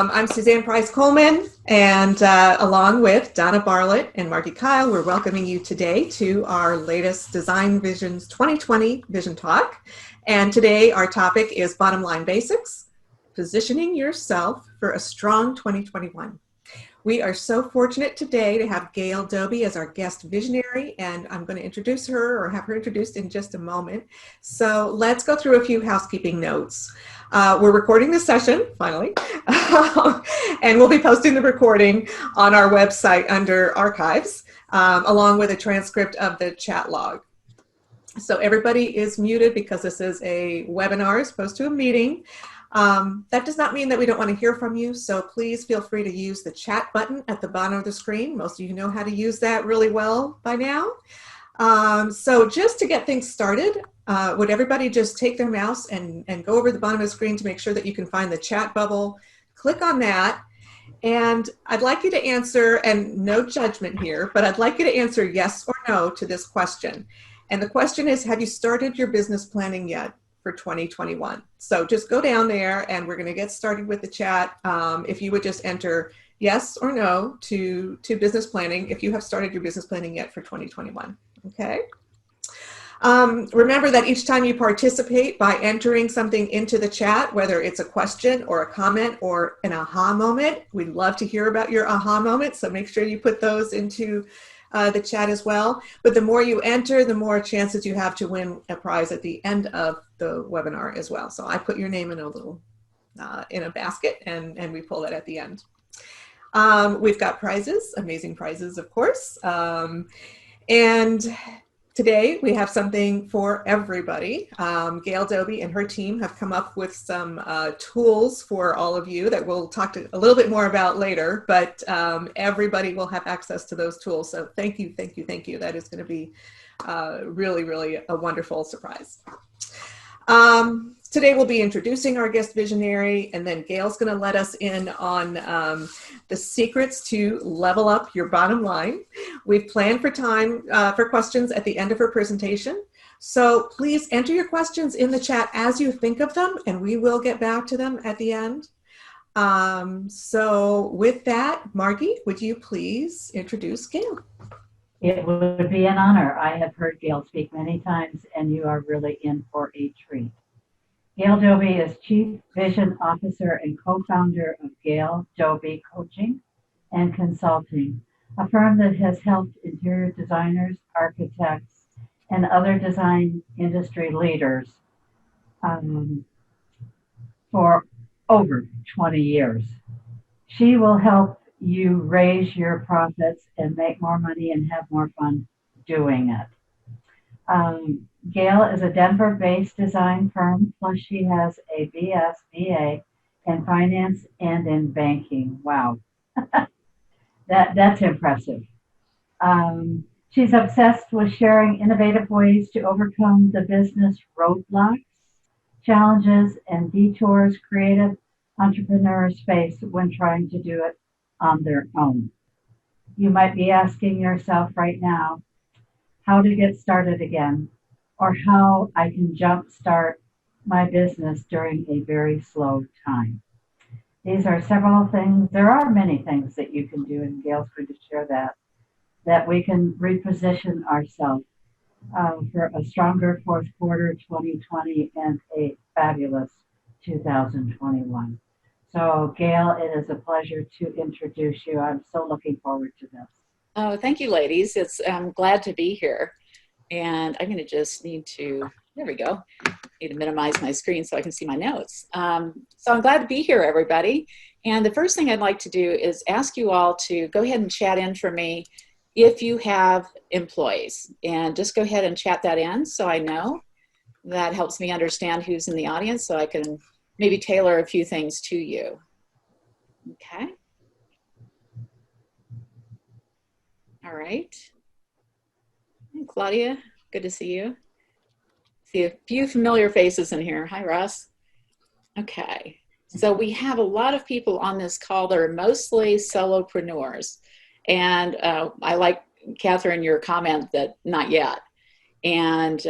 I'm Suzanne Price Coleman, and along with Donna Bartlett and Margie Kyle, we're welcoming you today to our latest Design Visions 2020 Vision Talk. And today our topic is Bottom Line Basics, Positioning Yourself for a Strong 2021. We are so fortunate today to have Gail Doby as our guest visionary, and I'm going to introduce her or have her introduced in just a moment. So let's go through a few housekeeping notes. We're recording this session, finally, and we'll be posting the recording on our website under Archives, along with a transcript of the chat log. So everybody is muted because this is a webinar as opposed to a meeting. That does not mean that we don't want to hear from you, so please feel free to use the chat button at the bottom of the screen. Most of you know how to use that really well by now. So just to get things started, would everybody just take their mouse and go over the bottom of the screen to make sure that you can find the chat bubble, click on that, and I'd like you to answer, and no judgment here, but I'd like you to answer yes or no to this question. And the question is, have you started your business planning yet for 2021? So just go down there and we're going to get started with the chat. If you would just enter yes or no to business planning, if you have started your business planning yet for 2021. Okay. Remember that each time you participate by entering something into the chat, whether it's a question or a comment or an aha moment, we'd love to hear about your aha moment. So make sure you put those into the chat as well. But the more you enter, the more chances you have to win a prize at the end of the webinar as well. So I put your name in a little, in a basket, and we pull that at the end. We've got prizes, amazing prizes, of course. And today we have something for everybody. Gail Doby and her team have come up with some tools for all of you that we'll talk a little bit more about later, but everybody will have access to those tools. So thank you, thank you, thank you. That is going to be really, really a wonderful surprise. Today we'll be introducing our guest visionary, and then Gail's going to let us in on the secrets to level up your bottom line. We've planned for time for questions at the end of her presentation. So please enter your questions in the chat as you think of them, and we will get back to them at the end. So with that, Margie, would you please introduce Gail? It would be an honor. I have heard Gail speak many times, and you are really in for a treat. Gail Doby is Chief Vision Officer and co-founder of Gail Doby Coaching and Consulting, a firm that has helped interior designers, architects, and other design industry leaders for over 20 years. She will help you raise your profits and make more money and have more fun doing it. Gail is a Denver-based design firm, plus she has a BS, BA in finance and in banking. Wow, that's impressive. She's obsessed with sharing innovative ways to overcome the business roadblocks, challenges, and detours creative entrepreneurs face when trying to do it on their own. You might be asking yourself right now, how to get started again, or how I can jumpstart my business during a very slow time. These are several things. There are many things that you can do, and Gail's going to share that we can reposition ourselves for a stronger fourth quarter 2020 and a fabulous 2021. So Gail, it is a pleasure to introduce you. I'm so looking forward to this. Oh, thank you, ladies. I'm glad to be here. And I'm going to just need to, there we go, need to minimize my screen so I can see my notes. So I'm glad to be here, everybody. And the first thing I'd like to do is ask you all to go ahead and chat in for me if you have employees. And just go ahead and chat that in so I know. That helps me understand who's in the audience so I can maybe tailor a few things to you. Okay. All right. Hey, Claudia, good to see you. See a few familiar faces in here. Hi, Russ. Okay. So we have a lot of people on this call that are mostly solopreneurs. And I like, Catherine, your comment that not yet. And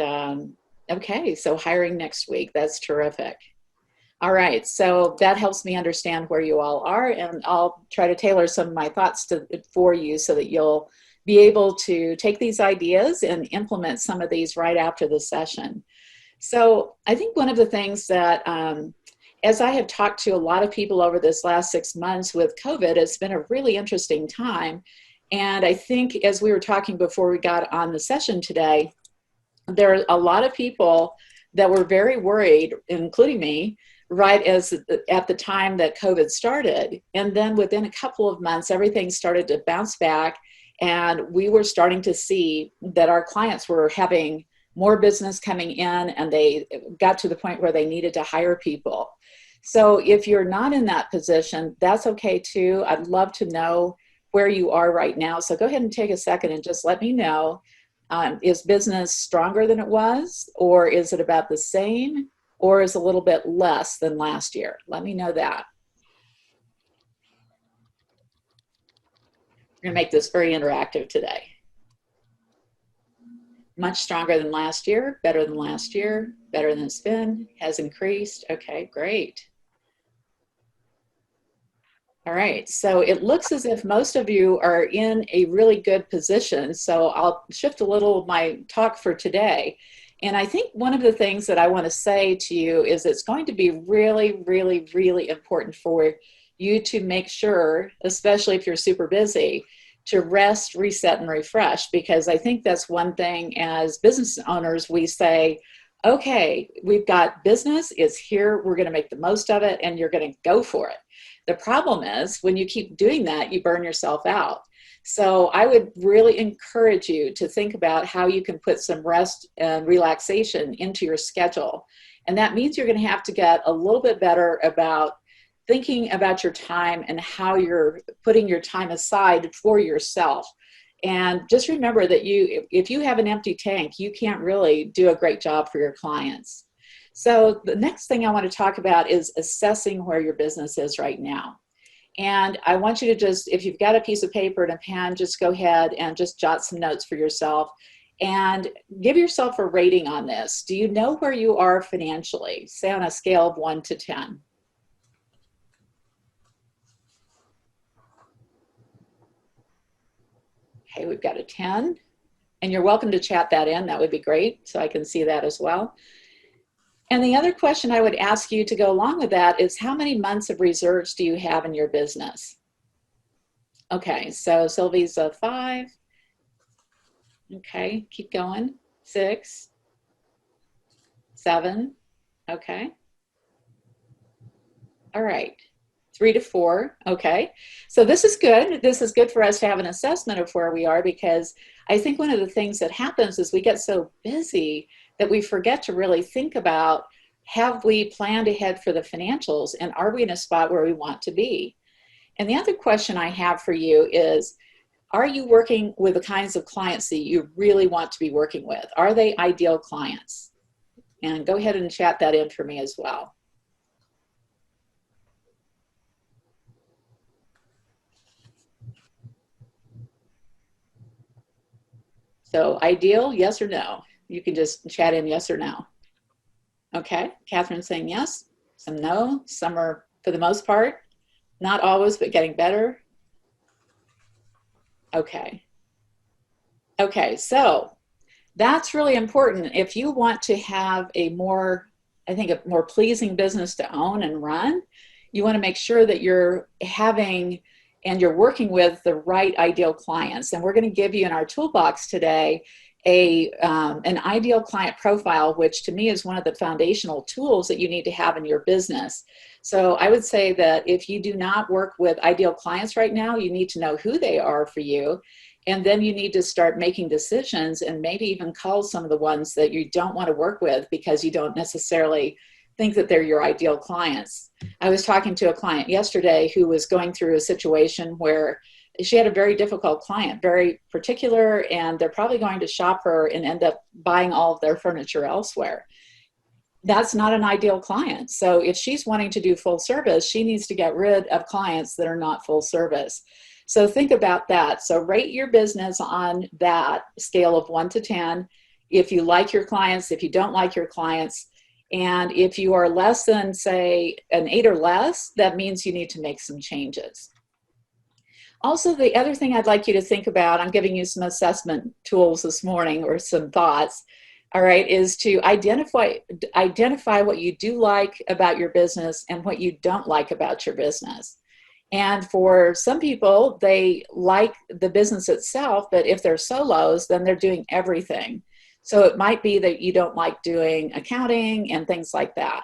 okay, so hiring next week, that's terrific. All right, so that helps me understand where you all are, and I'll try to tailor some of my thoughts for you so that you'll be able to take these ideas and implement some of these right after the session. So I think one of the things that, as I have talked to a lot of people over this last 6 months with COVID, it's been a really interesting time. And I think as we were talking before we got on the session today, there are a lot of people that were very worried, including me, right as at the time that COVID started. And then within a couple of months, everything started to bounce back, and we were starting to see that our clients were having more business coming in, and they got to the point where they needed to hire people. So if you're not in that position, that's okay too. I'd love to know where you are right now. So go ahead and take a second and just let me know. Is business stronger than it was, or is it about the same, or is it a little bit less than last year? Let me know that. We're going to make this very interactive today. Much stronger than last year, better than last year, better than it's been, has increased. Okay, great. All right, so it looks as if most of you are in a really good position. So I'll shift a little my talk for today. And I think one of the things that I want to say to you is it's going to be really, really, really important for you to make sure, especially if you're super busy, to rest, reset, and refresh, because I think that's one thing as business owners, we say, okay, we've got business, it's here, we're going to make the most of it, and you're going to go for it. The problem is when you keep doing that, you burn yourself out. So I would really encourage you to think about how you can put some rest and relaxation into your schedule. And that means you're going to have to get a little bit better about thinking about your time and how you're putting your time aside for yourself. And just remember that if you have an empty tank, you can't really do a great job for your clients. So the next thing I want to talk about is assessing where your business is right now. And I want you to just, if you've got a piece of paper and a pen, just go ahead and just jot some notes for yourself and give yourself a rating on this. Do you know where you are financially? Say on a scale of 1 to 10. Okay, we've got a 10. And you're welcome to chat that in. That would be great, so I can see that as well. And the other question I would ask you to go along with that is, how many months of reserves do you have in your business? Okay, so Sylvie's a 5. Okay, keep going. 6, 7. Okay. All right. 3 to 4. Okay. So this is good. This is good for us to have an assessment of where we are, because I think one of the things that happens is we get so busy that we forget to really think about, have we planned ahead for the financials, and are we in a spot where we want to be? And the other question I have for you is, are you working with the kinds of clients that you really want to be working with? Are they ideal clients? And go ahead and chat that in for me as well. So ideal, yes or no? You can just chat in yes or no. Okay, Catherine's saying yes, some no, some are, for the most part, not always, but getting better. Okay. Okay, so that's really important. If you want to have a more, I think, a more pleasing business to own and run, you want to make sure that you're having and you're working with the right ideal clients. And we're going to give you in our toolbox today an ideal client profile, which to me is one of the foundational tools that you need to have in your business. So I would say that if you do not work with ideal clients right now, you need to know who they are for you. And then you need to start making decisions and maybe even call some of the ones that you don't want to work with because you don't necessarily think that they're your ideal clients. I was talking to a client yesterday who was going through a situation where she had a very difficult client, very particular, and they're probably going to shop her and end up buying all of their furniture elsewhere. That's not an ideal client. So if she's wanting to do full service, she needs to get rid of clients that are not full service. So think about that. So rate your business on that scale of 1 to 10. If you like your clients, if you don't like your clients, And if you are less than, say, an 8 or less, that means you need to make some changes. Also, the other thing I'd like you to think about, I'm giving you some assessment tools this morning, or some thoughts, all right, is to identify what you do like about your business and what you don't like about your business. And for some people, they like the business itself, but if they're solos, then they're doing everything. So it might be that you don't like doing accounting and things like that.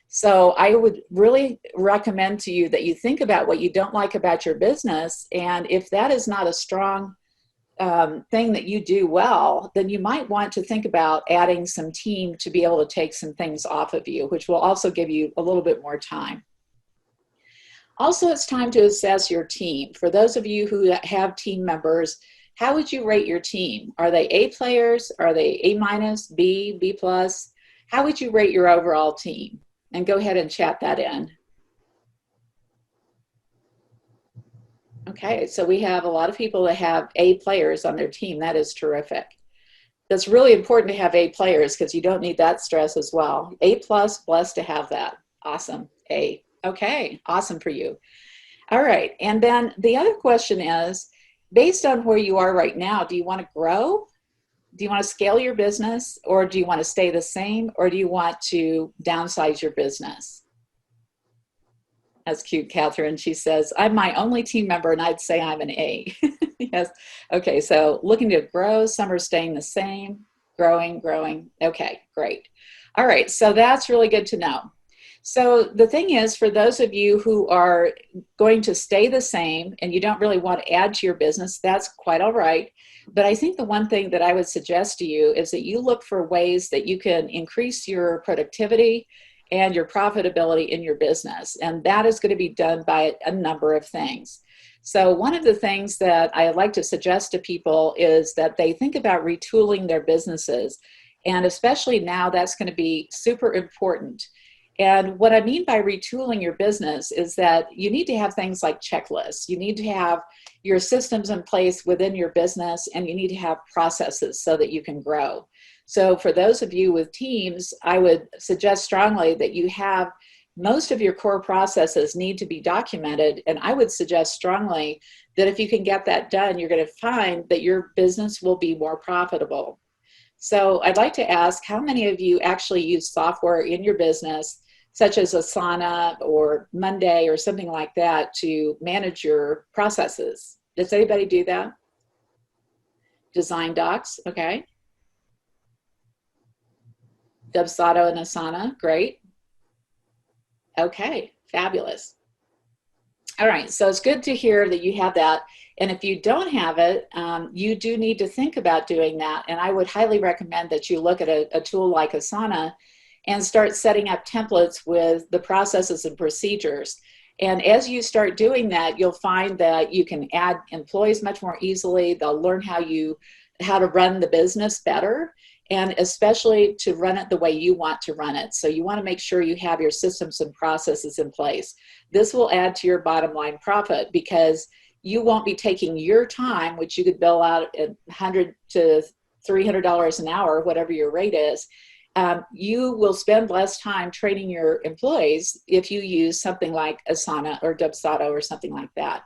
So I would really recommend to you that you think about what you don't like about your business. And if that is not a strong thing that you do well, then you might want to think about adding some team to be able to take some things off of you, which will also give you a little bit more time. Also, it's time to assess your team. For those of you who have team members, how would you rate your team? Are they A players? Are they A minus, B, B plus? How would you rate your overall team? And go ahead and chat that in. Okay, so we have a lot of people that have A players on their team. That is terrific. That's really important to have A players because you don't need that stress as well. A plus, blessed to have that. Awesome. A. Okay, awesome for you. All right, and then the other question is, based on where you are right now, do you want to grow? Do you want to scale your business, or do you want to stay the same, or do you want to downsize your business? That's cute, Catherine. She says, I'm my only team member, and I'd say I'm an A. Yes. Okay, so looking to grow, some are staying the same, growing. Okay, great. All right, so that's really good to know. So the thing is, for those of you who are going to stay the same and you don't really want to add to your business, that's quite all right. But I think the one thing that I would suggest to you is that you look for ways that you can increase your productivity and your profitability in your business. And that is going to be done by a number of things. So one of the things that I like to suggest to people is that they think about retooling their businesses. And especially now, that's going to be super important. And what I mean by retooling your business is that you need to have things like checklists. You need to have your systems in place within your business, and you need to have processes so that you can grow. So for those of you with teams, I would suggest strongly that you have most of your core processes need to be documented. And I would suggest strongly that if you can get that done, you're going to find that your business will be more profitable. So I'd like to ask, how many of you actually use software in your business, such as Asana or Monday or something like that, to manage your processes? Does anybody do that? Design docs, okay. Dubsado and Asana, great. Okay, fabulous. All right, so it's good to hear that you have that. And if you don't have it, you do need to think about doing that. And I would highly recommend that you look at a tool like Asana and start setting up templates with the processes and procedures. And as you start doing that, you'll find that you can add employees much more easily. They'll learn how to run the business better, and especially to run it the way you want to run it. So you want to make sure you have your systems and processes in place. This will add to your bottom line profit because you won't be taking your time, which you could bill out at $100 to $300 an hour, whatever your rate is. You will spend less time training your employees if you use something like Asana or Dubsado or something like that.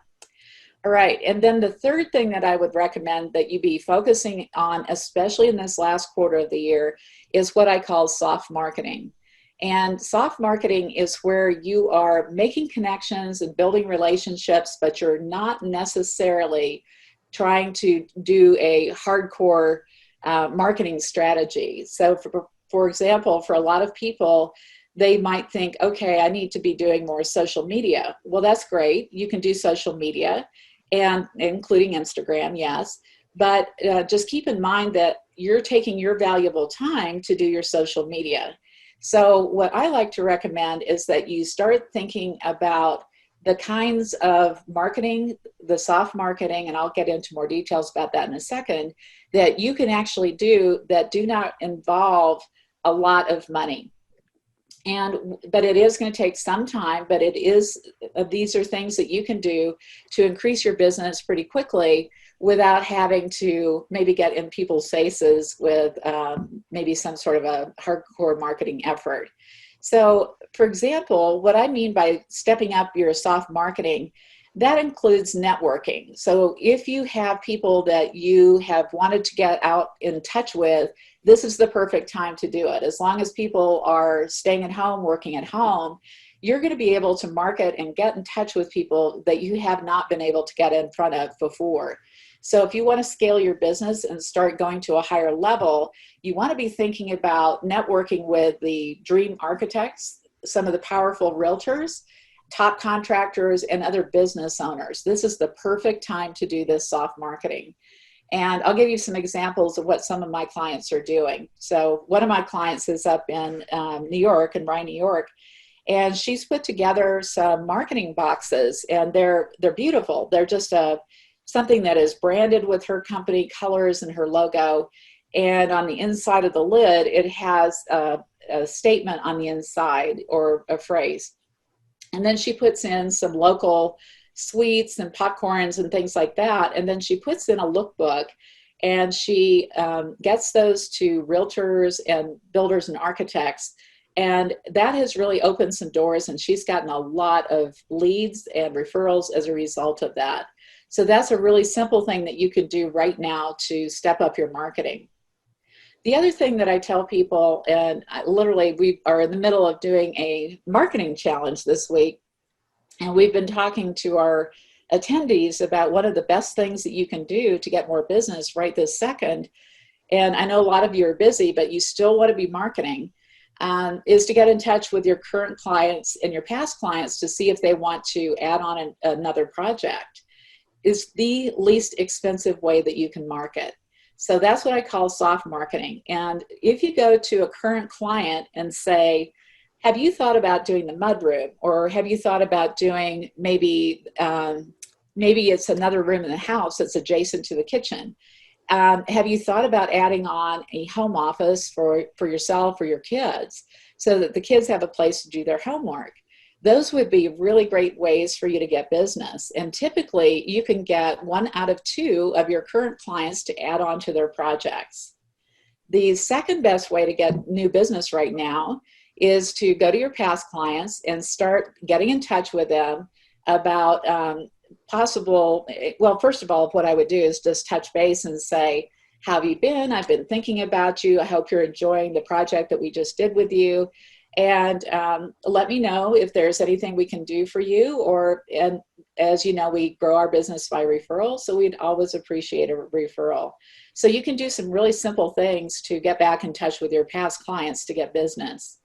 All right, and then the third thing that I would recommend that you be focusing on, especially in this last quarter of the year, is what I call soft marketing. And soft marketing is where you are making connections and building relationships, but you're not necessarily trying to do a hardcore marketing strategy. So for example, for a lot of people, they might think, okay, I need to be doing more social media. Well, that's great. You can do social media, and including Instagram, yes. But just keep in mind that you're taking your valuable time to do your social media. So what I like to recommend is that you start thinking about the kinds of marketing, the soft marketing, and I'll get into more details about that in a second, that you can actually do that do not involve a lot of money. But it is going to take some time, but these are things that you can do to increase your business pretty quickly without having to maybe get in people's faces with maybe some sort of a hardcore marketing effort. So, for example, what I mean by stepping up your soft marketing, that includes networking. So if you have people that you have wanted to get out in touch with, this is the perfect time to do it. As long as people are staying at home, working at home, you're going to be able to market and get in touch with people that you have not been able to get in front of before. So if you want to scale your business and start going to a higher level, you want to be thinking about networking with the dream architects, some of the powerful realtors, top contractors, and other business owners. This is the perfect time to do this soft marketing. And I'll give you some examples of what some of my clients are doing. So one of my clients is up in New York, in Rye, New York, and she's put together some marketing boxes, and they're beautiful. They're just something that is branded with her company colors and her logo. And on the inside of the lid, it has a statement on the inside or a phrase. And then she puts in some local sweets and popcorns and things like that. And then she puts in a lookbook, and she gets those to realtors and builders and architects. And that has really opened some doors, and she's gotten a lot of leads and referrals as a result of that. So that's a really simple thing that you can do right now to step up your marketing. The other thing that I tell people, and literally we are in the middle of doing a marketing challenge this week, and we've been talking to our attendees about one of the best things that you can do to get more business right this second. And I know a lot of you are busy, but you still want to be marketing, is to get in touch with your current clients and your past clients to see if they want to add on another project. Is the least expensive way that you can market. So that's what I call soft marketing. And if you go to a current client and say, have you thought about doing the mudroom? Or have you thought about doing maybe it's another room in the house that's adjacent to the kitchen? Have you thought about adding on a home office for yourself or your kids so that the kids have a place to do their homework? Those would be really great ways for you to get business. And typically you can get 1 out of 2 of your current clients to add on to their projects. The second best way to get new business right now is to go to your past clients and start getting in touch with them about well, first of all, what I would do is just touch base and say, how have you been? I've been thinking about you. I hope you're enjoying the project that we just did with you. And let me know if there's anything we can do for you. And as you know, we grow our business by referral, so we'd always appreciate a referral. So you can do some really simple things to get back in touch with your past clients to get business.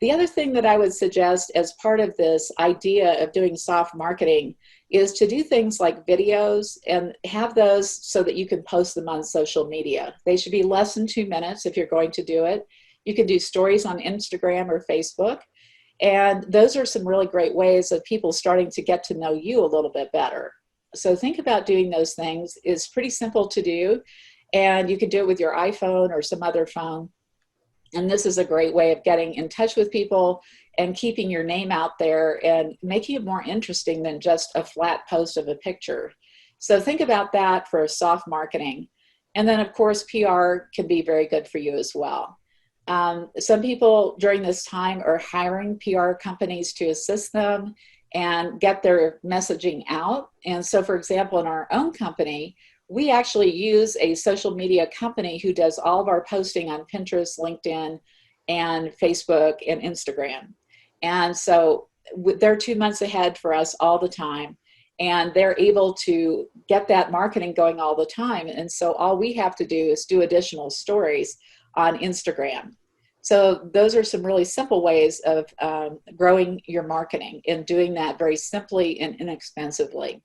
The other thing that I would suggest as part of this idea of doing soft marketing is to do things like videos and have those so that you can post them on social media. They should be less than 2 minutes if you're going to do it. You can do stories on Instagram or Facebook. And those are some really great ways of people starting to get to know you a little bit better. So think about doing those things. It's pretty simple to do. And you can do it with your iPhone or some other phone. And this is a great way of getting in touch with people and keeping your name out there and making it more interesting than just a flat post of a picture. So think about that for soft marketing. And then, of course, PR can be very good for you as well. Some people during this time are hiring PR companies to assist them and get their messaging out. And so, for example, in our own company, we actually use a social media company who does all of our posting on Pinterest, LinkedIn, and Facebook and Instagram. And so they're 2 months ahead for us all the time. And they're able to get that marketing going all the time. And so all we have to do is do additional stories on Instagram. So those are some really simple ways of growing your marketing and doing that very simply and inexpensively.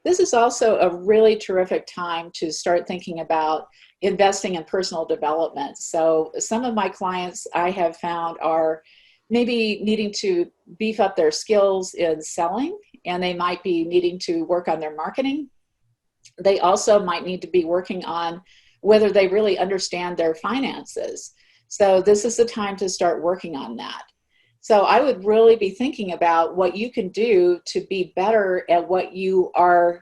This is also a really terrific time to start thinking about investing in personal development. So some of my clients I have found are maybe needing to beef up their skills in selling, and they might be needing to work on their marketing. They also might need to be working on whether they really understand their finances. So this is the time to start working on that. So I would really be thinking about what you can do to be better at what you are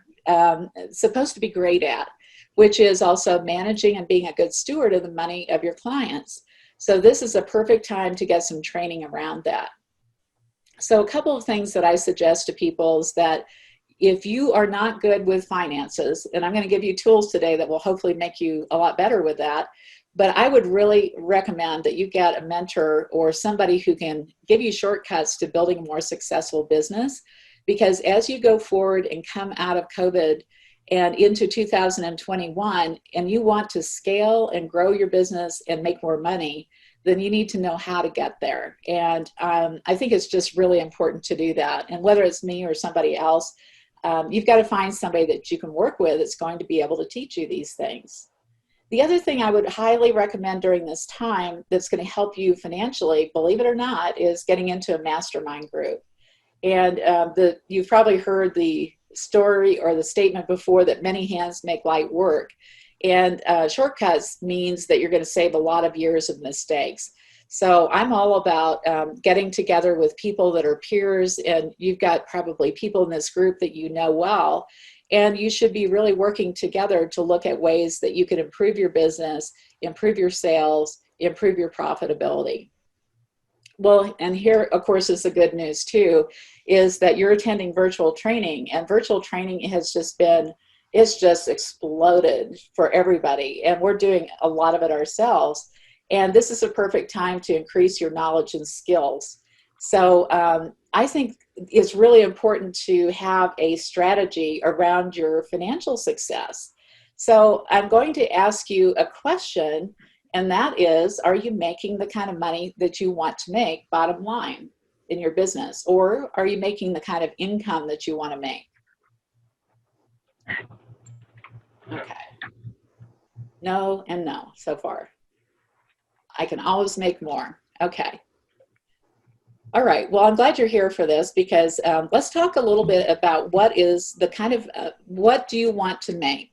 supposed to be great at, which is also managing and being a good steward of the money of your clients. So this is a perfect time to get some training around that. So a couple of things that I suggest to people is that if you are not good with finances, and I'm going to give you tools today that will hopefully make you a lot better with that, but I would really recommend that you get a mentor or somebody who can give you shortcuts to building a more successful business. Because as you go forward and come out of COVID and into 2021, and you want to scale and grow your business and make more money, then you need to know how to get there. And I think it's just really important to do that. And whether it's me or somebody else, you've got to find somebody that you can work with that's going to be able to teach you these things. The other thing I would highly recommend during this time that's going to help you financially, believe it or not, is getting into a mastermind group. And you've probably heard the story or the statement before that many hands make light work. And shortcuts means that you're going to save a lot of years of mistakes. So I'm all about getting together with people that are peers, and you've got probably people in this group that you know well, and you should be really working together to look at ways that you can improve your business, improve your sales, improve your profitability. Well, and here, of course, is the good news too, is that you're attending virtual training, and virtual training has just been, it's just exploded for everybody, and we're doing a lot of it ourselves. And this is a perfect time to increase your knowledge and skills. So I think it's really important to have a strategy around your financial success. So I'm going to ask you a question, and that is, are you making the kind of money that you want to make, bottom line, in your business? Or are you making the kind of income that you want to make? Okay. No and no so far. I can always make more. Okay. All right. Well, I'm glad you're here for this, because let's talk a little bit about what is the kind of, what do you want to make?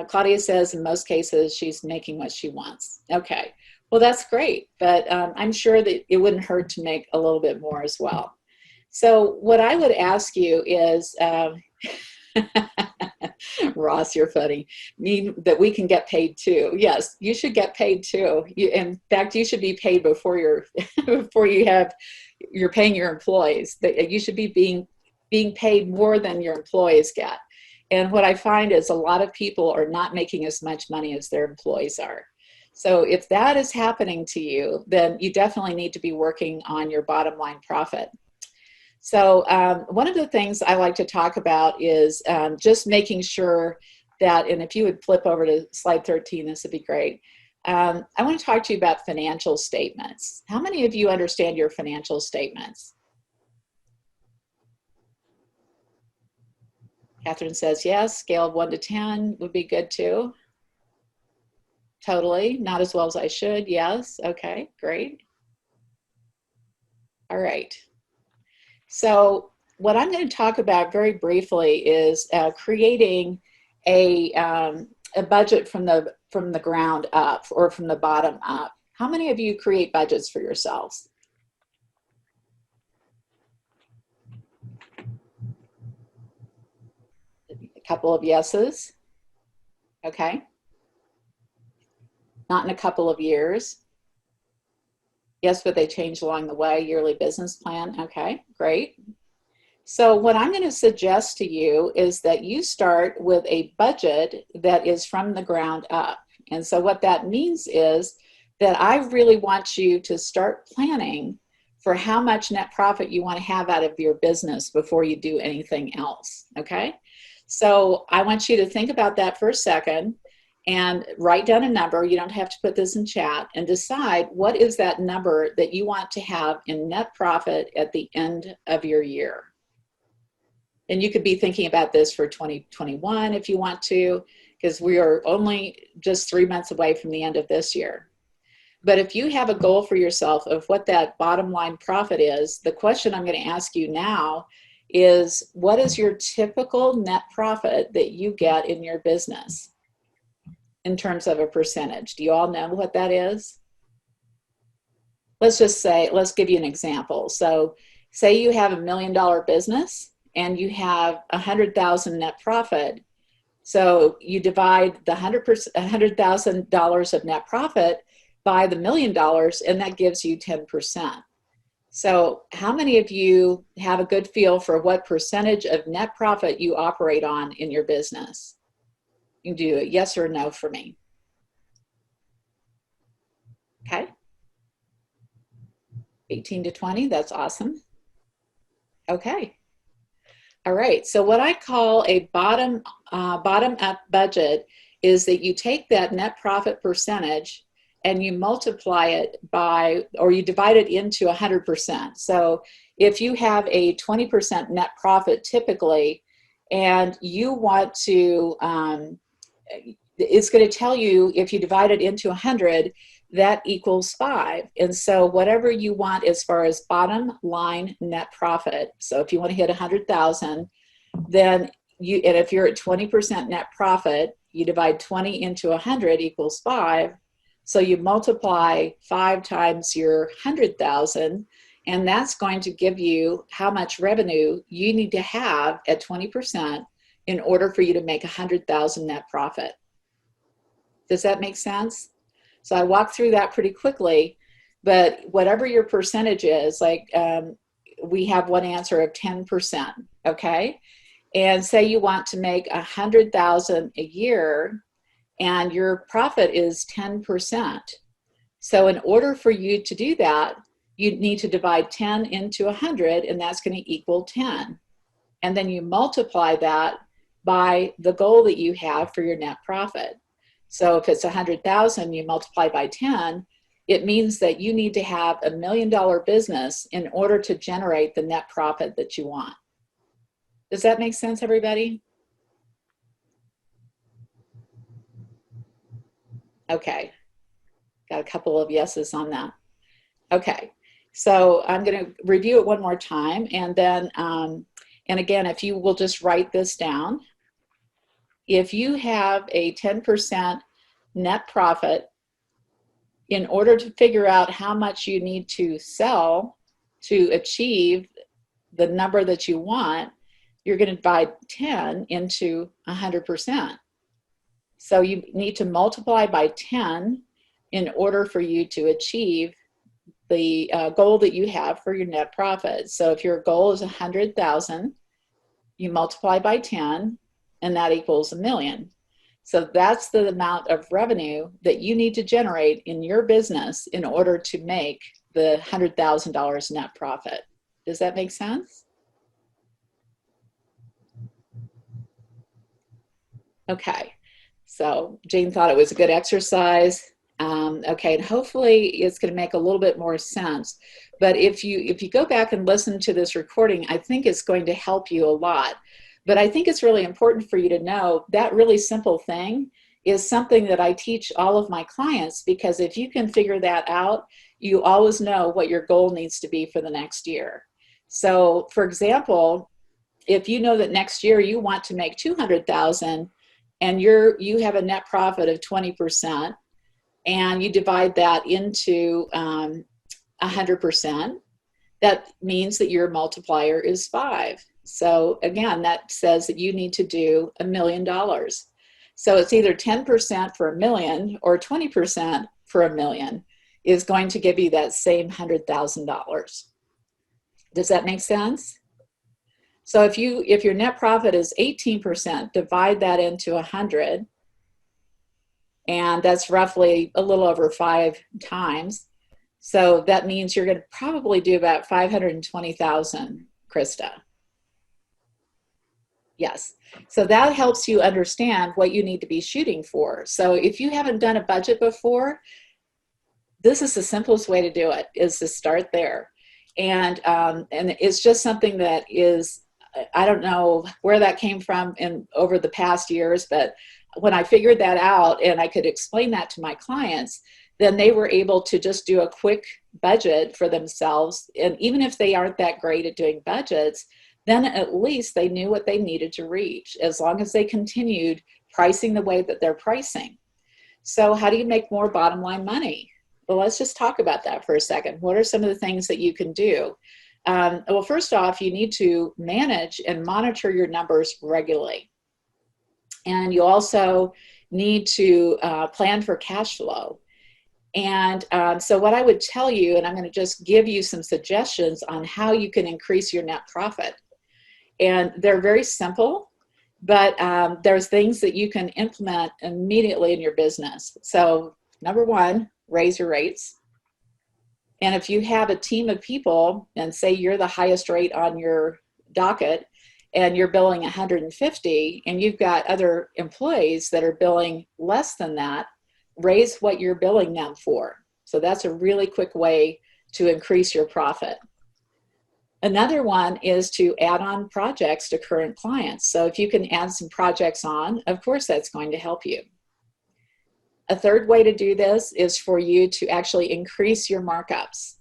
Claudia says in most cases she's making what she wants. Okay. Well, that's great. But I'm sure that it wouldn't hurt to make a little bit more as well. So what I would ask you is, Ross, you're funny. Mean that we can get paid too. Yes, you should get paid too. In fact, you should be paid before you're paying your employees. That you should be being paid more than your employees get. And what I find is a lot of people are not making as much money as their employees are. So if that is happening to you, then you definitely need to be working on your bottom line profit. So one of the things I like to talk about is just making sure that, and if you would flip over to slide 13, this would be great. I want to talk to you about financial statements. How many of you understand your financial statements? Catherine says yes. Scale of 1 to 10 would be good too. Totally. Not as well as I should. Yes. Okay, great. All right. So what I'm going to talk about very briefly is creating a budget from the ground up, or from the bottom up. How many of you create budgets for yourselves? A couple of yeses. Okay. Not in a couple of years. Yes, but they change along the way. Yearly business plan. Okay, great. So what I'm going to suggest to you is that you start with a budget that is from the ground up. And so what that means is that I really want you to start planning for how much net profit you want to have out of your business before you do anything else. Okay. So I want you to think about that for a second and write down a number. You don't have to put this in chat, and decide what is that number that you want to have in net profit at the end of your year. And you could be thinking about this for 2021 if you want to, because we are only just 3 months away from the end of this year. But if you have a goal for yourself of what that bottom line profit is, the question I'm going to ask you now is, what is your typical net profit that you get in your business in terms of a percentage? Do you all know what that is? Let's just say, let's give you an example. So say you have $1 million business and you have 100,000 net profit. So you divide the $100,000 of net profit by the $1 million, and that gives you 10%. So how many of you have a good feel for what percentage of net profit you operate on in your business? You can do a yes or no for me. Okay. 18 to 20, that's awesome. Okay. All right, so what I call a bottom-up budget is that you take that net profit percentage and you multiply it by, or you divide it into 100%. So if you have a 20% net profit typically, and you want to, it's going to tell you if you divide it into 100, that equals 5. And so whatever you want as far as bottom line net profit, so if you want to hit 100,000, then you, and if you're at 20% net profit, you divide 20 into 100 equals 5. So you multiply 5 times your 100,000, and that's going to give you how much revenue you need to have at 20% in order for you to make 100,000 net profit. Does that make sense? So I walked through that pretty quickly, but whatever your percentage is, like we have one answer of 10%, okay? And say you want to make 100,000 a year and your profit is 10%. So in order for you to do that, you need to divide 10 into 100, and that's going to equal 10. And then you multiply that by the goal that you have for your net profit. So if it's 100,000, you multiply by 10, it means that you need to have $1 million business in order to generate the net profit that you want. Does that make sense, everybody? Okay, got a couple of yeses on that. Okay, so I'm going to review it one more time, and then, and again, if you will just write this down. If you have a 10% net profit, in order to figure out how much you need to sell to achieve the number that you want, you're going to divide 10 into 100%. So you need to multiply by 10 in order for you to achieve the goal that you have for your net profit. So if your goal is 100,000, you multiply by 10, and that equals $1 million. So that's the amount of revenue that you need to generate in your business in order to make the $100,000 net profit. Does that make sense? Okay, so Jane thought it was a good exercise. Okay, and hopefully it's going to make a little bit more sense. But if you go back and listen to this recording, I think it's going to help you a lot. But I think it's really important for you to know that really simple thing is something that I teach all of my clients, because if you can figure that out, you always know what your goal needs to be for the next year. So for example, if you know that next year you want to make 200,000 and you have a net profit of 20%, and you divide that into 100%, that means that your multiplier is 5. So again, that says that you need to do $1 million. So it's either 10% for $1 million or 20% for $1 million is going to give you that same $100,000. Does that make sense? So if your net profit is 18%, divide that into 100, and that's roughly a little over 5 times. So that means you're going to probably do about 520,000, Krista. Yes. So that helps you understand what you need to be shooting for. So if you haven't done a budget before, this is the simplest way to do it, is to start there. And it's just something that is, I don't know where that came from over the past years, but when I figured that out and I could explain that to my clients, then they were able to just do a quick budget for themselves. And even if they aren't that great at doing budgets, then at least they knew what they needed to reach, as long as they continued pricing the way that they're pricing. So how do you make more bottom line money? Well, let's just talk about that for a second. What are some of the things that you can do? Well, first off, you need to manage and monitor your numbers regularly. And you also need to plan for cash flow. And so what I would tell you, and I'm going to just give you some suggestions on how you can increase your net profit. And they're very simple, but there's things that you can implement immediately in your business. So number one, raise your rates. And if you have a team of people and say you're the highest rate on your docket and you're billing 150 and you've got other employees that are billing less than that, raise what you're billing them for. So that's a really quick way to increase your profit. Another one is to add on projects to current clients. So if you can add some projects on, of course, that's going to help you. A third way to do this is for you to actually increase your markups.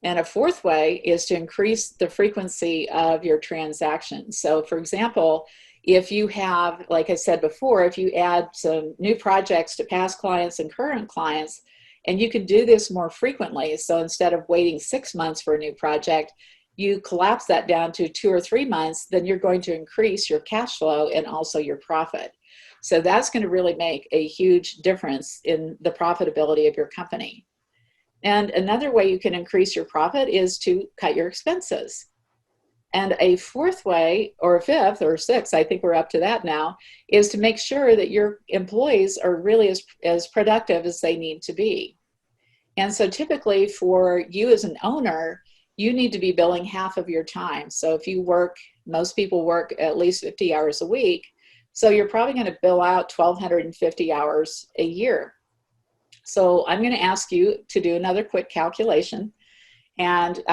And a fourth way is to increase the frequency of your transactions. So for example, if you have, like I said before, if you add some new projects to past clients and current clients, and you can do this more frequently. So instead of waiting 6 months for a new project, you collapse that down to 2 or 3 months, then you're going to increase your cash flow and also your profit. So that's going to really make a huge difference in the profitability of your company. And another way you can increase your profit is to cut your expenses. And a fourth way, or a fifth, or sixth, I think we're up to that now, is to make sure that your employees are really as productive as they need to be. And so typically for you as an owner, you need to be billing half of your time. So if you work, most people work at least 50 hours a week, so you're probably going to bill out 1,250 hours a year. So I'm going to ask you to do another quick calculation. And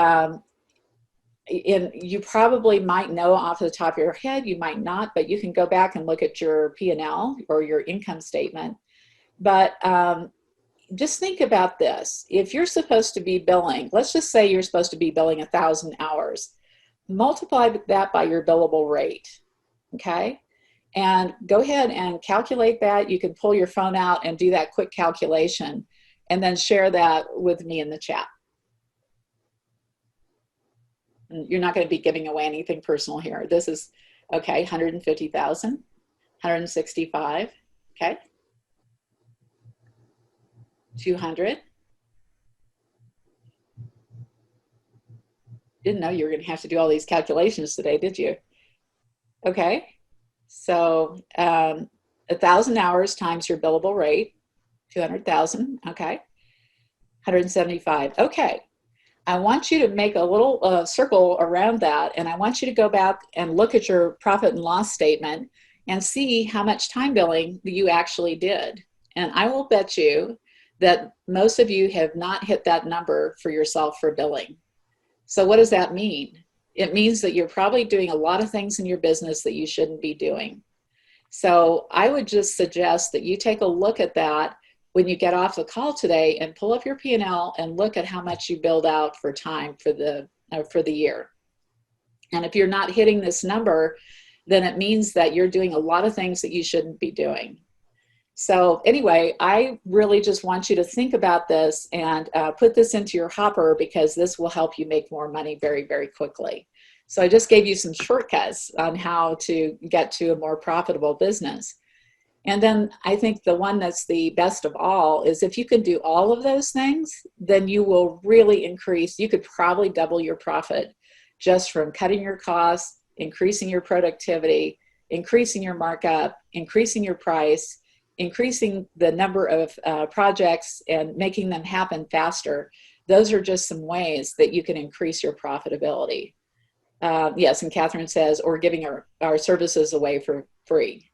you probably might know off the top of your head, you might not, but you can go back and look at your P&L or your income statement. But just think about this. If you're supposed to be billing, let's just say you're supposed to be billing 1,000 hours, multiply that by your billable rate, okay? And go ahead and calculate that. You can pull your phone out and do that quick calculation and then share that with me in the chat. You're not going to be giving away anything personal here. This is, okay, 150,000, 165, okay, 200. Didn't know you were going to have to do all these calculations today, did you? Okay, so 1,000 hours times your billable rate, 200,000, okay, 175, okay. I want you to make a little circle around that, and I want you to go back and look at your profit and loss statement and see how much time billing you actually did. And I will bet you that most of you have not hit that number for yourself for billing. So what does that mean? It means that you're probably doing a lot of things in your business that you shouldn't be doing. So I would just suggest that you take a look at that when you get off the call today and pull up your P&L and look at how much you billed out for time for the year. And if you're not hitting this number, then it means that you're doing a lot of things that you shouldn't be doing. So anyway, I really just want you to think about this and put this into your hopper, because this will help you make more money very, very quickly. So I just gave you some shortcuts on how to get to a more profitable business. And then I think the one that's the best of all is if you can do all of those things, then you will really increase. You could probably double your profit just from cutting your costs, increasing your productivity, increasing your markup, increasing your price, increasing the number of projects and making them happen faster. Those are just some ways that you can increase your profitability. Yes, and Catherine says, or giving our services away for free.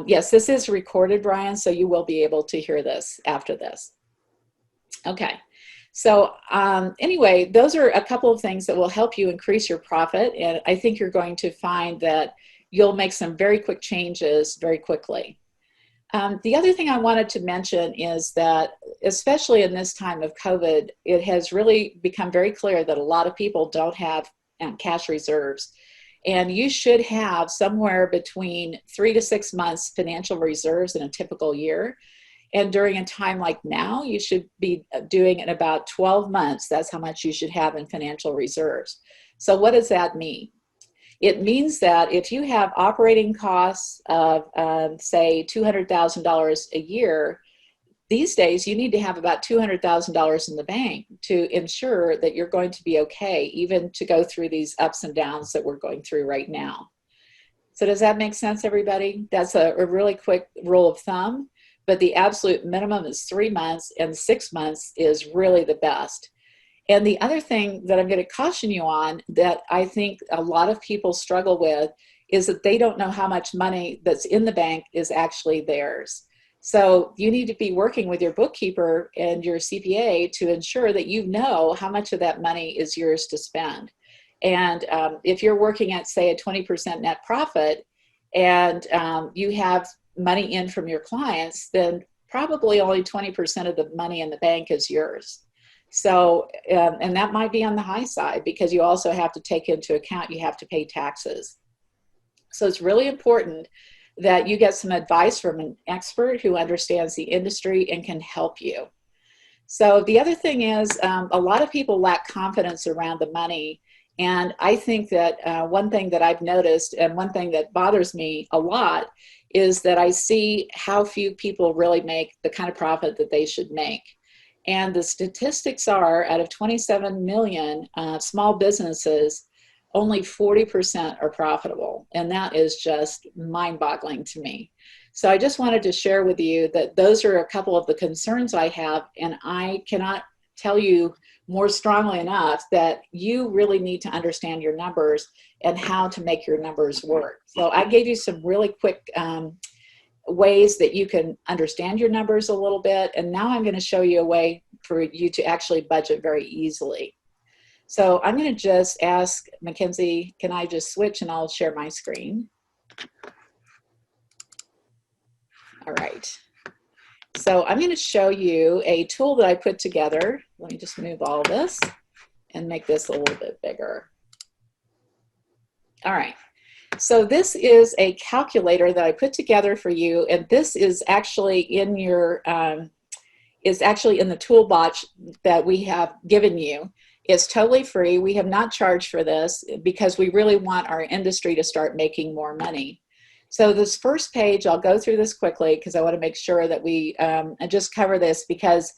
Yes, this is recorded, Brian, so you will be able to hear this after this. Okay, so anyway, those are a couple of things that will help you increase your profit, and I think you're going to find that you'll make some very quick changes very quickly. The other thing I wanted to mention is that, especially in this time of COVID, it has really become very clear that a lot of people don't have cash reserves. And you should have somewhere between 3 to 6 months financial reserves in a typical year. And during a time like now, you should be doing in about 12 months. That's how much you should have in financial reserves. So what does that mean? It means that if you have operating costs of, say, $200,000 a year, these days you need to have about $200,000 in the bank to ensure that you're going to be okay, even to go through these ups and downs that we're going through right now. So does that make sense, everybody? That's a really quick rule of thumb, but the absolute minimum is 3 months, and 6 months is really the best. And the other thing that I'm going to caution you on that I think a lot of people struggle with is that they don't know how much money that's in the bank is actually theirs. So you need to be working with your bookkeeper and your CPA to ensure that you know how much of that money is yours to spend. And if you're working at, say, a 20% net profit and you have money in from your clients, then probably only 20% of the money in the bank is yours. So, and that might be on the high side because you also have to take into account you have to pay taxes. So it's really important that you get some advice from an expert who understands the industry and can help you. So the other thing is a lot of people lack confidence around the money. And I think that one thing that I've noticed and one thing that bothers me a lot is that I see how few people really make the kind of profit that they should make. And the statistics are out of 27 million small businesses, only 40% are profitable. And that is just mind-boggling to me. So I just wanted to share with you that those are a couple of the concerns I have, and I cannot tell you more strongly enough that you really need to understand your numbers and how to make your numbers work. So I gave you some really quick ways that you can understand your numbers a little bit, and now I'm going to show you a way for you to actually budget very easily. So I'm going to just ask Mackenzie, can I just switch and I'll share my screen? All right. So I'm going to show you a tool that I put together. Let me just move all this and make this a little bit bigger. All right. So this is a calculator that I put together for you, and this is actually in your is actually in the toolbox that we have given you. It's totally free. We have not charged for this because we really want our industry to start making more money. So this first page, I'll go through this quickly because I want to make sure that we just cover this because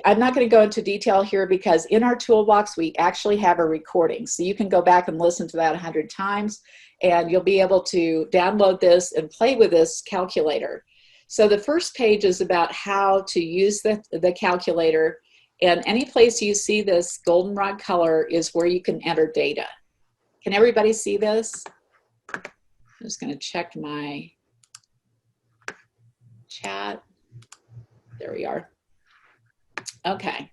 I'm not going to go into detail here because in our toolbox, we actually have a recording. So you can go back and listen to that 100 times and you'll be able to download this and play with this calculator. So the first page is about how to use the calculator, and any place you see this goldenrod color is where you can enter data. Can everybody see this? I'm just going to check my chat. There we are. Okay.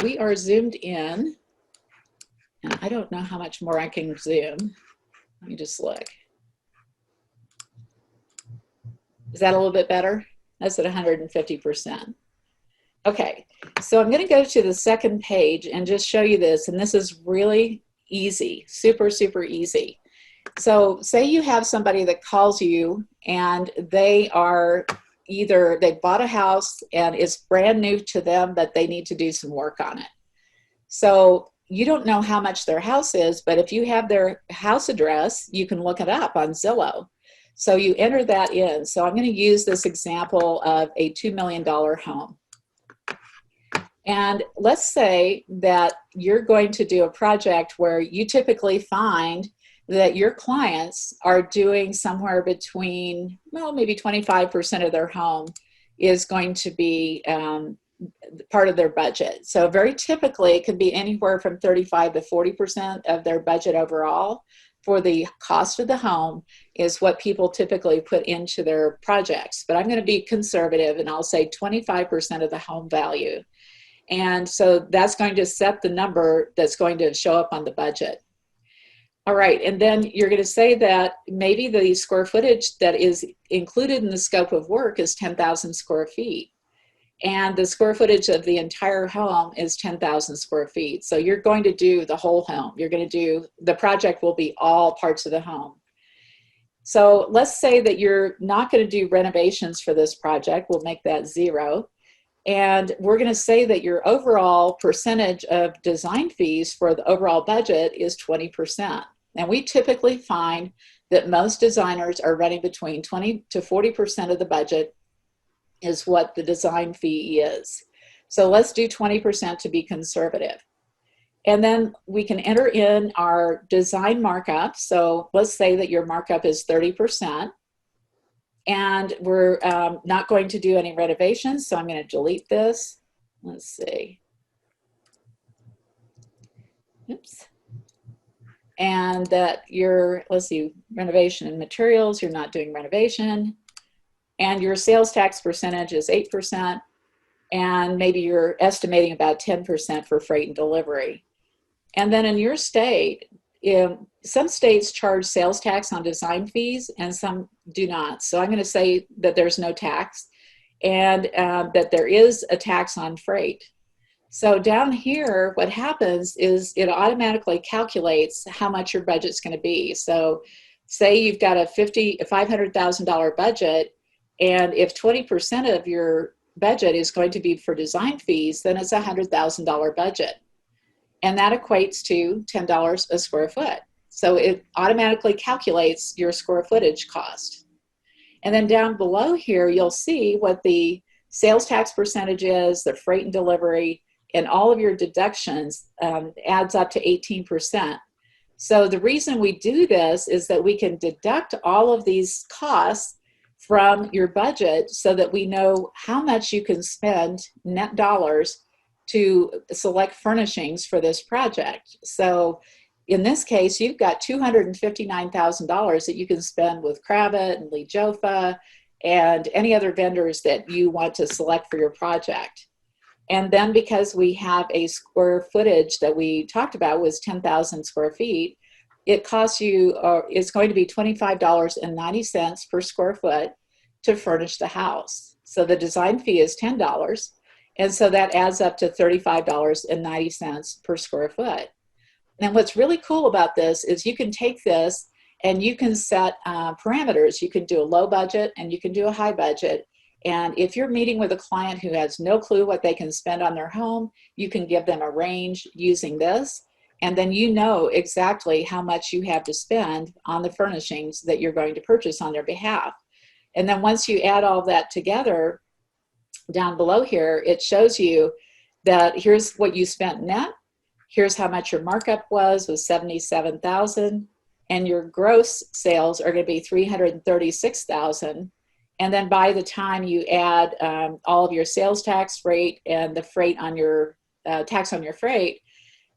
We are zoomed in, and I don't know how much more I can zoom. Let me just look. Is that a little bit better? That's at 150%. Okay, so I'm going to go to the second page and just show you this, and this is really easy, super, super easy. So say you have somebody that calls you and they are either they bought a house and it's brand new to them, but they need to do some work on it. So you don't know how much their house is, but if you have their house address, you can look it up on Zillow. So you enter that in. So I'm going to use this example of a $2 million home. And let's say that you're going to do a project where you typically find that your clients are doing somewhere between, well, maybe 25% of their home is going to be part of their budget. So very typically it could be anywhere from 35 to 40% of their budget overall for the cost of the home is what people typically put into their projects. But I'm going to be conservative and I'll say 25% of the home value. And so that's going to set the number that's going to show up on the budget. All right, and then you're going to say that maybe the square footage that is included in the scope of work is 10,000 square feet. And the square footage of the entire home is 10,000 square feet. So you're going to do the whole home. You're going to do, the project will be all parts of the home. So let's say that you're not going to do renovations for this project. We'll make that 0. And we're going to say that your overall percentage of design fees for the overall budget is 20%. And we typically find that most designers are running between 20 to 40% of the budget is what the design fee is. So let's do 20% to be conservative. And then we can enter in our design markup. So let's say that your markup is 30%. And we're not going to do any renovations, so I'm going to delete this. Let's see. Oops. And that your, let's see, renovation and materials, you're not doing renovation. And your sales tax percentage is 8%. And maybe you're estimating about 10% for freight and delivery. And then in your state, some states charge sales tax on design fees and some do not. So I'm going to say that there's no tax and that there is a tax on freight. So down here, what happens is it automatically calculates how much your budget's going to be. So say you've got a $500,000 budget, and if 20% of your budget is going to be for design fees, then it's a $100,000 budget. And that equates to $10 a square foot. So it automatically calculates your square footage cost. And then down below here, you'll see what the sales tax percentage is, the freight and delivery, and all of your deductions adds up to 18%. So the reason we do this is that we can deduct all of these costs from your budget so that we know how much you can spend net dollars to select furnishings for this project. So in this case, you've got $259,000 that you can spend with Kravat and Lee Jofa and any other vendors that you want to select for your project. And then because we have a square footage that we talked about was 10,000 square feet, it costs you, it's going to be $25.90 per square foot to furnish the house. So the design fee is $10. And so that adds up to $35.90 per square foot. And what's really cool about this is you can take this and you can set parameters. You can do a low budget and you can do a high budget. And if you're meeting with a client who has no clue what they can spend on their home, you can give them a range using this. And then you know exactly how much you have to spend on the furnishings that you're going to purchase on their behalf. And then once you add all that together, down below here, it shows you that here's what you spent net, here's how much your markup was $77,000, and your gross sales are going to be $336,000. And then by the time you add all of your sales tax rate and the freight on your tax on your freight,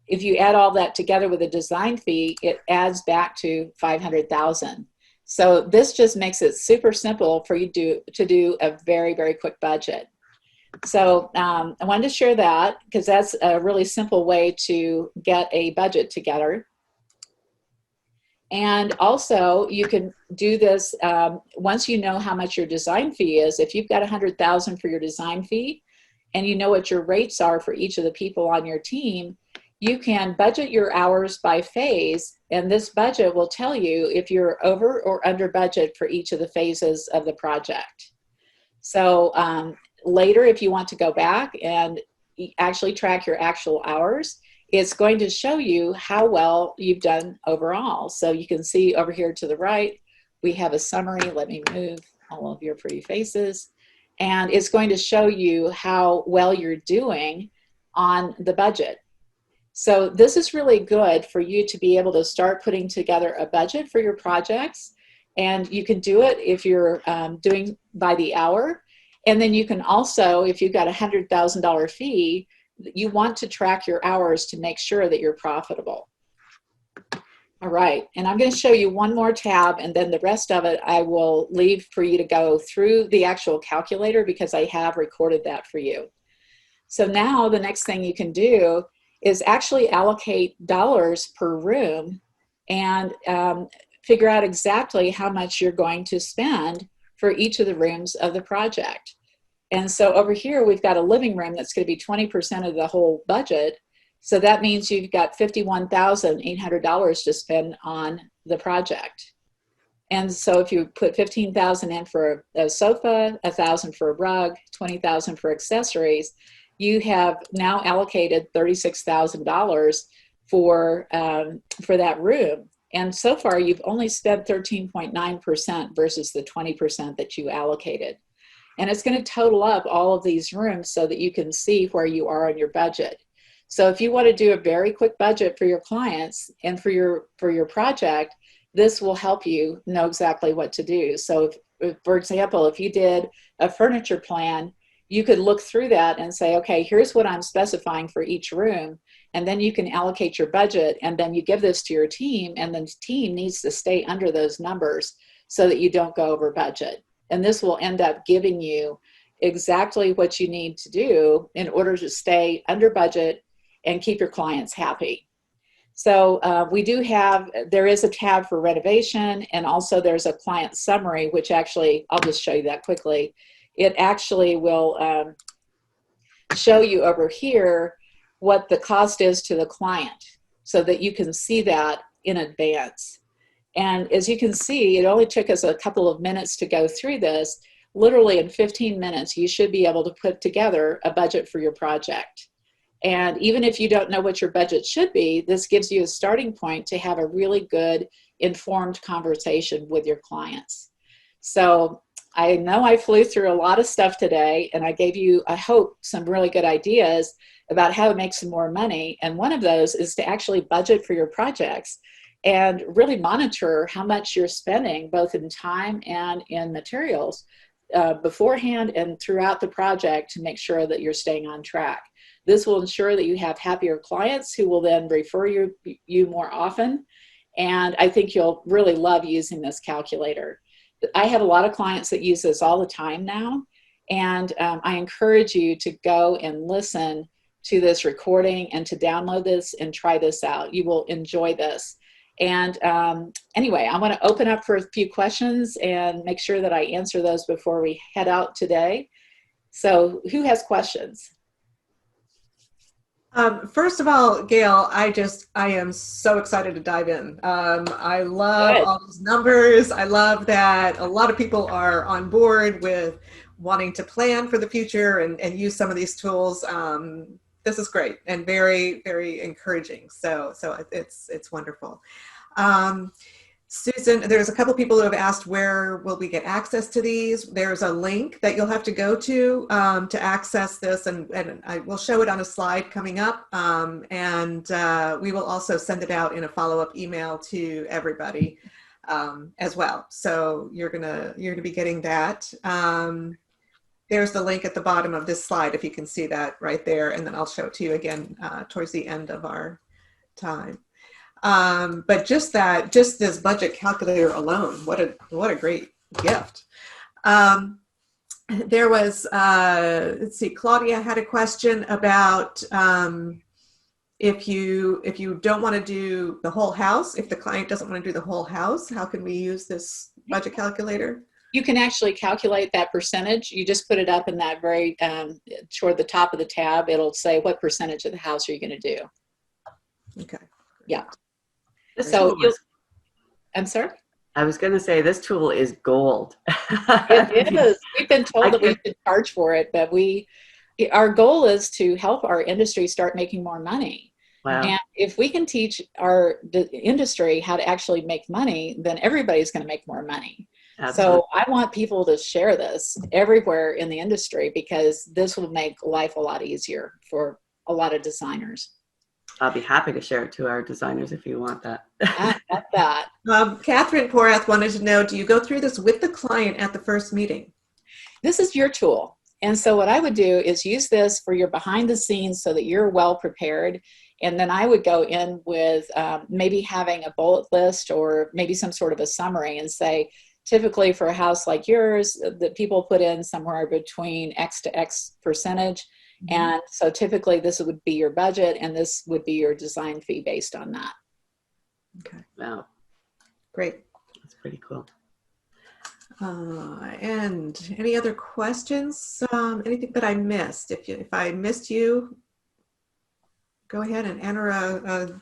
if you add all that together with a design fee, it adds back to $500,000. So this just makes it super simple for you to do a very, very quick budget. So I wanted to share that because that's a really simple way to get a budget together. And also you can do this once you know how much your design fee is. If you've got $100,000 for your design fee and you know what your rates are for each of the people on your team, you can budget your hours by phase, and this budget will tell you if you're over or under budget for each of the phases of the project. So later, if you want to go back and actually track your actual hours, it's going to show you how well you've done overall. So you can see over here to the right, we have a summary. Let me move all of your pretty faces. And it's going to show you how well you're doing on the budget. So this is really good for you to be able to start putting together a budget for your projects. And you can do it if you're doing by the hour. And then you can also, if you've got a $100,000 fee, you want to track your hours to make sure that you're profitable. All right, and I'm going to show you one more tab, and then the rest of it I will leave for you to go through the actual calculator because I have recorded that for you. So now the next thing you can do is actually allocate dollars per room and figure out exactly how much you're going to spend for each of the rooms of the project. And so over here, we've got a living room that's going to be 20% of the whole budget. So that means you've got $51,800 to spend on the project. And so if you put 15,000 in for a sofa, 1,000 for a rug, 20,000 for accessories, you have now allocated $36,000 for that room. And so far, you've only spent 13.9% versus the 20% that you allocated. And it's going to total up all of these rooms so that you can see where you are on your budget. So if you want to do a very quick budget for your clients and for your project, this will help you know exactly what to do. So if, for example, if you did a furniture plan, you could look through that and say, okay, here's what I'm specifying for each room. And then you can allocate your budget, and then you give this to your team, and the team needs to stay under those numbers so that you don't go over budget. And this will end up giving you exactly what you need to do in order to stay under budget and keep your clients happy. So there is a tab for renovation, and also there's a client summary, which actually, I'll just show you that quickly. It actually will show you over here what the cost is to the client so that you can see that in advance. And as you can see, it only took us a couple of minutes to go through this. Literally in 15 minutes, you should be able to put together a budget for your project. And even if you don't know what your budget should be, this gives you a starting point to have a really good informed conversation with your clients. So I know I flew through a lot of stuff today, and I gave you, I hope, some really good ideas about how to make some more money. And one of those is to actually budget for your projects and really monitor how much you're spending, both in time and in materials, beforehand and throughout the project, to make sure that you're staying on track. This will ensure that you have happier clients who will then refer you more often. And I think you'll really love using this calculator. I have a lot of clients that use this all the time now. And I encourage you to go and listen to this recording and to download this and try this out. You will enjoy this. And anyway, I want to open up for a few questions and make sure that I answer those before we head out today. So who has questions? First of all, Gail, I am so excited to dive in. I love Good. all these numbers. I love that a lot of people are on board with wanting to plan for the future and use some of these tools. This is great and very, very encouraging. So it's wonderful. Susan, there's a couple people who have asked, where will we get access to these? There's a link that you'll have to go to access this, and I will show it on a slide coming up, and we will also send it out in a follow-up email to everybody as well. So you're gonna be getting that. There's the link at the bottom of this slide, if you can see that right there, and then I'll show it to you again towards the end of our time. But just this budget calculator alone, what a great gift. There was, let's see, Claudia had a question about if you don't want to do the whole house, if the client doesn't want to do the whole house, how can we use this budget calculator? You can actually calculate that percentage. You just put it up in that very, toward the top of the tab. It'll say what percentage of the house are you going to do. Okay. Yeah. So I'm sorry? I was going to say this tool is gold. It is. We've been told that we should charge for it, but our goal is to help our industry start making more money. Wow. And if we can teach the industry how to actually make money, then everybody's going to make more money. Absolutely. So I want people to share this everywhere in the industry, because this will make life a lot easier for a lot of designers. I'll be happy to share it to our designers if you want that. I got that. Catherine Porath wanted to know, do you go through this with the client at the first meeting? This is your tool. And so what I would do is use this for your behind the scenes so that you're well prepared. And then I would go in with maybe having a bullet list or maybe some sort of a summary and say, typically for a house like yours, that people put in somewhere between X to X percentage. Mm-hmm. And so typically this would be your budget and this would be your design fee based on that. Okay. Wow. Great. That's pretty cool. And any other questions? Anything that I missed? If I missed you, go ahead and enter a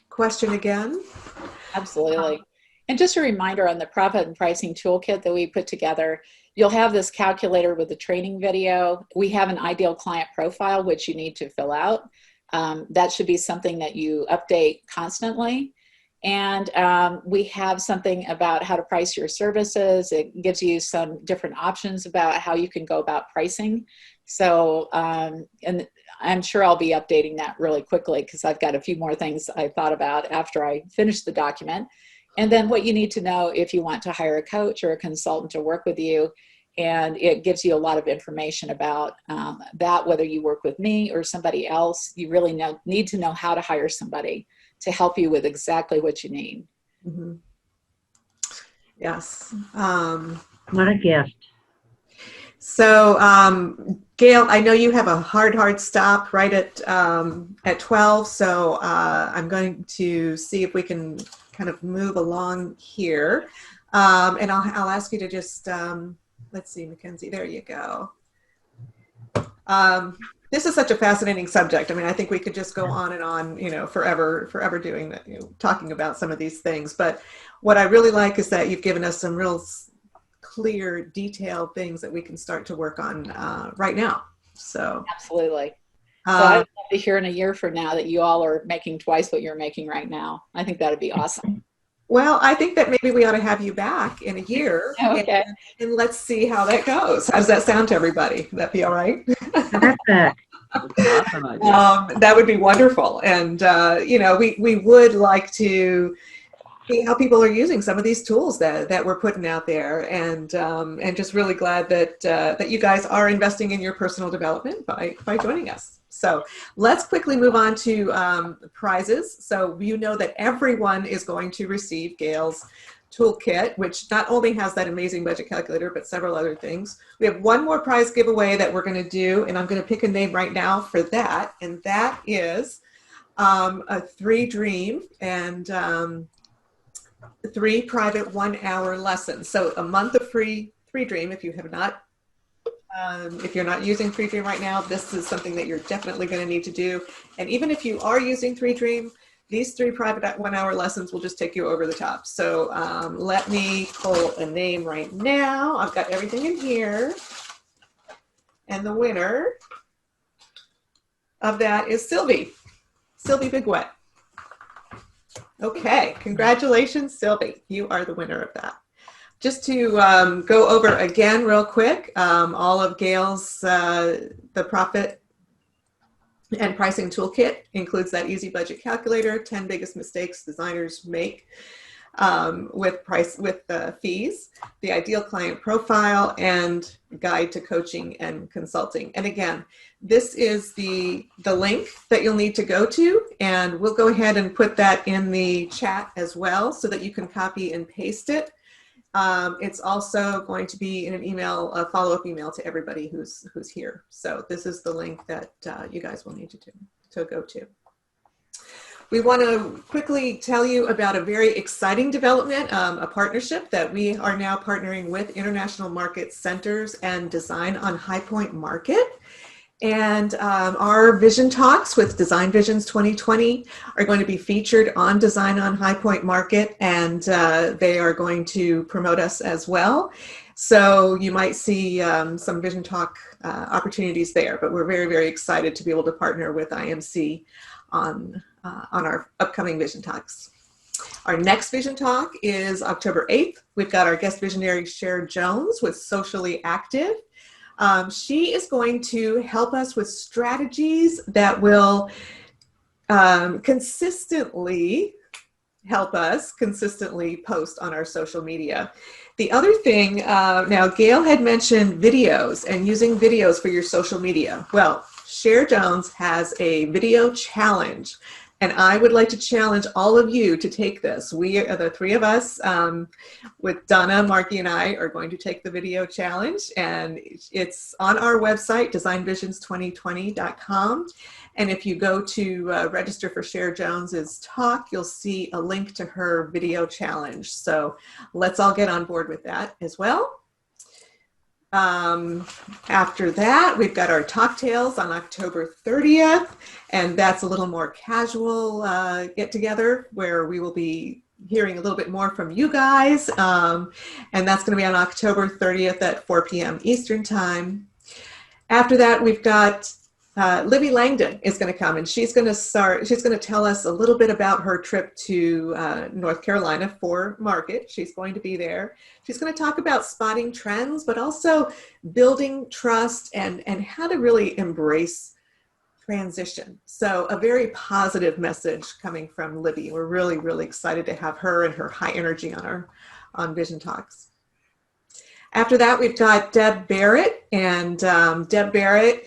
question again. Absolutely. And just a reminder on the profit and pricing toolkit that we put together, you'll have this calculator with the training video. We have an ideal client profile, which you need to fill out. That should be something that you update constantly. And we have something about how to price your services. It gives you some different options about how you can go about pricing. So, and I'm sure I'll be updating that really quickly because I've got a few more things I thought about after I finish the document. And then what you need to know if you want to hire a coach or a consultant to work with you. And it gives you a lot of information about that, whether you work with me or somebody else. You really need to know how to hire somebody to help you with exactly what you need. Mm-hmm. Yes. What a gift. So, Gail, I know you have a hard stop right at 12. So I'm going to see if we can kind of move along here. And I'll ask you to just, let's see, Mackenzie, there you go. This is such a fascinating subject. I mean, I think we could just go on and on, you know, forever doing that, you know, talking about some of these things. But what I really like is that you've given us some real clear, detailed things that we can start to work on right now. So absolutely. So I would love to hear in a year from now that you all are making twice what you're making right now. I think that'd be awesome. Well, I think that maybe we ought to have you back in a year. Okay. And let's see how that goes. How does that sound to everybody? Would that be all right? Perfect. Awesome idea. That would be wonderful. And, you know, we would like to see how people are using some of these tools that we're putting out there. And just really glad that you guys are investing in your personal development by joining us. So let's quickly move on to prizes. So you know that everyone is going to receive Gail's Toolkit, which not only has that amazing budget calculator, but several other things. We have one more prize giveaway that we're going to do, and I'm going to pick a name right now for that, and that is a 3 Dream and 3 private 1-hour lessons. So a month of free 3 Dream if you have not. If you're not using 3 Dream right now, this is something that you're definitely going to need to do. And even if you are using 3 Dream, these 3 private 1-hour lessons will just take you over the top. So let me pull a name right now. I've got everything in here. And the winner of that is Sylvie Big Wet. Okay, congratulations, Sylvie. You are the winner of that. Just to go over again real quick, all of Gail's, the profit and pricing toolkit includes that easy budget calculator, 10 biggest mistakes designers make with fees, the ideal client profile, and guide to coaching and consulting. And again, this is the link that you'll need to go to, and we'll go ahead and put that in the chat as well so that you can copy and paste it. It's also going to be in an email, a follow-up email to everybody who's here. So this is the link that you guys will need to go to. We want to quickly tell you about a very exciting development, a partnership that we are now partnering with International Market Centers and Design on High Point Market. And our vision talks with Design Visions 2020 are going to be featured on Design on High Point Market, and they are going to promote us as well. So you might see some vision talk opportunities there, but we're very, very excited to be able to partner with IMC on our upcoming vision talks. Our next vision talk is October 8th. We've got our guest visionary, Cher Jones, with Socially Active. She is going to help us with strategies that will consistently help us consistently post on our social media. The other thing, now Gail had mentioned videos and using videos for your social media. Well, Cher Jones has a video challenge, and I would like to challenge all of you to take this. We are the 3 of us with Donna, Marky, and I are going to take the video challenge, and it's on our website, designvisions2020.com. And if you go to register for Cher Jones's talk, you'll see a link to her video challenge. So let's all get on board with that as well. After that, we've got our Talktails on October 30th, and that's a little more casual get together where we will be hearing a little bit more from you guys. And that's going to be on October 30th at 4 p.m. Eastern Time. After that, we've got Libby Langdon is going to come, and she's going to tell us a little bit about her trip to North Carolina for Market. She's going to be there. She's going to talk about spotting trends, but also building trust and how to really embrace transition. So a very positive message coming from Libby. We're really, really excited to have her and her high energy on Vision Talks. After that, we've got Deb Barrett, and Deb Barrett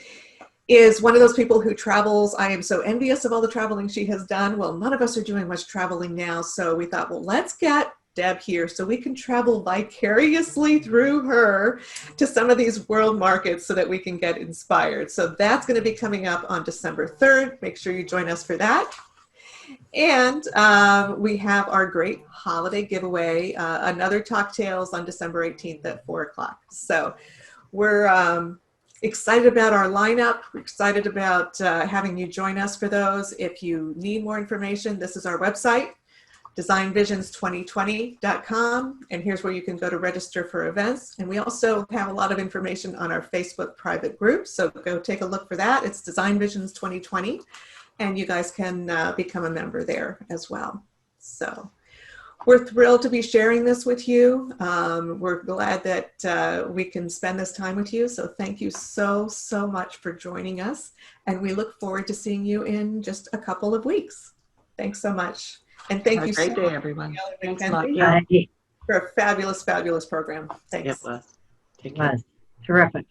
is one of those people who travels. I am so envious of all the traveling she has done. Well, none of us are doing much traveling now, so we thought, well, let's get Deb here so we can travel vicariously through her to some of these world markets so that we can get inspired. So that's going to be coming up on December 3rd. Make sure you join us for that. And we have our great holiday giveaway, another Talktails on December 18th at 4 o'clock. So we're excited about our lineup. We're excited about having you join us for those. If you need more information, this is our website, designvisions2020.com, and here's where you can go to register for events. And we also have a lot of information on our Facebook private group, so go take a look for that. It's Design Visions 2020, and you guys can become a member there as well. So we're thrilled to be sharing this with you. We're glad that we can spend this time with you. So thank you so, so much for joining us. And we look forward to seeing you in just a couple of weeks. Thanks so much. And thank you so much, day, everyone. Thanks a lot, for a fabulous, fabulous program. Thanks. It was. Take It care. was terrific.